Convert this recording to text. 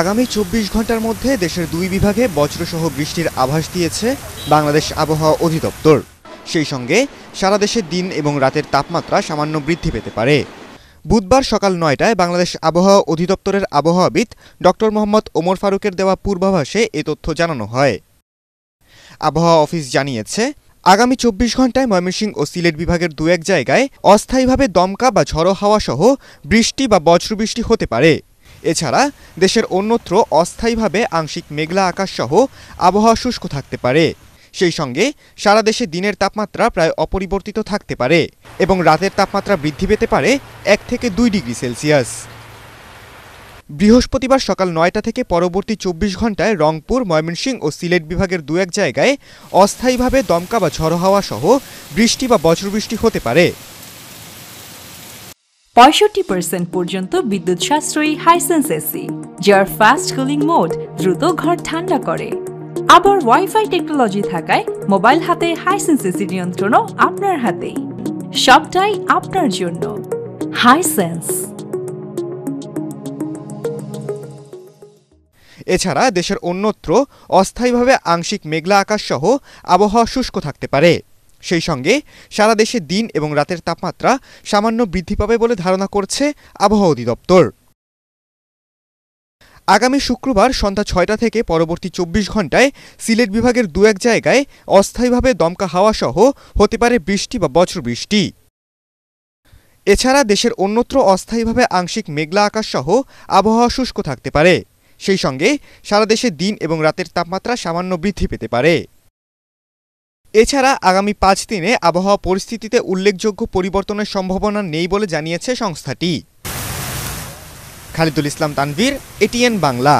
আগামী ২৪ ঘন্টার মধ্যে দেশের ২ বিভাগে বজ্রসহ বৃষ্টির আভাস দিয়েছে বাংলাদেশ আবহাওয়া অধিদপ্তর। সেই সঙ্গে সারা দেশে দিন এবং রাতের তাপমাত্রা সামান্য বৃদ্ধি পেতে পারে। বুধবার সকাল ৯টায় বাংলাদেশ আবহাওয়া অধিদপ্তরের আবহাওয়াবিদ ডক্টর মোহাম্মদ ওমর ফারুকের দেওয়া পূর্বাভাসে এ তথ্য জানানো হয়। আবহাওয়া অফিস জানিয়েছে, আগামী ২৪ ঘন্টায় ময়মনসিংহ ও সিলেট বিভাগের ২-১ জায়গায় অস্থায়ীভাবে দমকা বা ঝড়ো হাওয়া সহ বৃষ্টি বা বজ্রবৃষ্টি হতে পারে। এছাড়া দেশের অন্যত্র অস্থায়ীভাবে আংশিক মেঘলা আকাশ সহ আবহাওয়া শুষ্ক থাকতে পারে। সেই সঙ্গে সারা দেশে দিনের তাপমাত্রা প্রায় অপরিবর্তিত থাকতে পারে এবং রাতের তাপমাত্রা বৃদ্ধি পেতে পারে ১ থেকে ২ ডিগ্রি সেলসিয়াস। বৃহস্পতিবার সকাল ৯টা থেকে পরবর্তী ২৪ ঘন্টায় রংপুর, ময়মনসিংহ ও সিলেট বিভাগের ২-১ জায়গায় অস্থায়ীভাবে দমকা বা ঝড়ো হাওয়া সহ বৃষ্টি বা বজ্রবৃষ্টি হতে পারে। ৬৫% পর্যন্ত বিদ্যুৎ সাশ্রয়ী হাইসেন্স এসি, যার ফাস্ট কুলিং মোড দ্রুত ঘর ঠান্ডা করে। আবার ওয়াইফাই টেকনোলজি থাকায় মোবাইল হাতে হাইসেন্স এসি নিয়ন্ত্রণও আপনার হাতেই। সবটাই আপনার জন্য হাইসেন্স। এছাড়া দেশের অন্যত্র অস্থায়ীভাবে আংশিক মেঘলা আকাশ সহ আবহাওয়া শুষ্ক থাকতে পারে। সেই সঙ্গে সারা দেশে দিন এবং রাতের তাপমাত্রা সামান্য বৃদ্ধি পাবে বলে ধারণা করছে আবহাওয়া অধিদপ্তর। আগামী শুক্রবার সন্ধ্যা ৬টা থেকে পরবর্তী ২৪ ঘন্টায় সিলেট বিভাগের ২-১ জায়গায় অস্থায়ীভাবে দমকা হাওয়া সহ হতে পারে বৃষ্টি বা বজ্রবৃষ্টি। এছাড়া দেশের অন্যত্র অস্থায়ীভাবে আংশিক মেঘলা আকাশ সহ আবহাওয়া শুষ্ক থাকতে পারে। সেই সঙ্গে সারা দেশে দিন এবং রাতের তাপমাত্রা সামান্য বৃদ্ধি পেতে পারে। এছাড়া আগামী ৫ দিনে আবহাওয়া পরিস্থিতিতে উল্লেখযোগ্য পরিবর্তনের সম্ভাবনা নেই বলে জানিয়েছে সংস্থাটি। খালিদুল ইসলাম তানভীর, এটিএন বাংলা।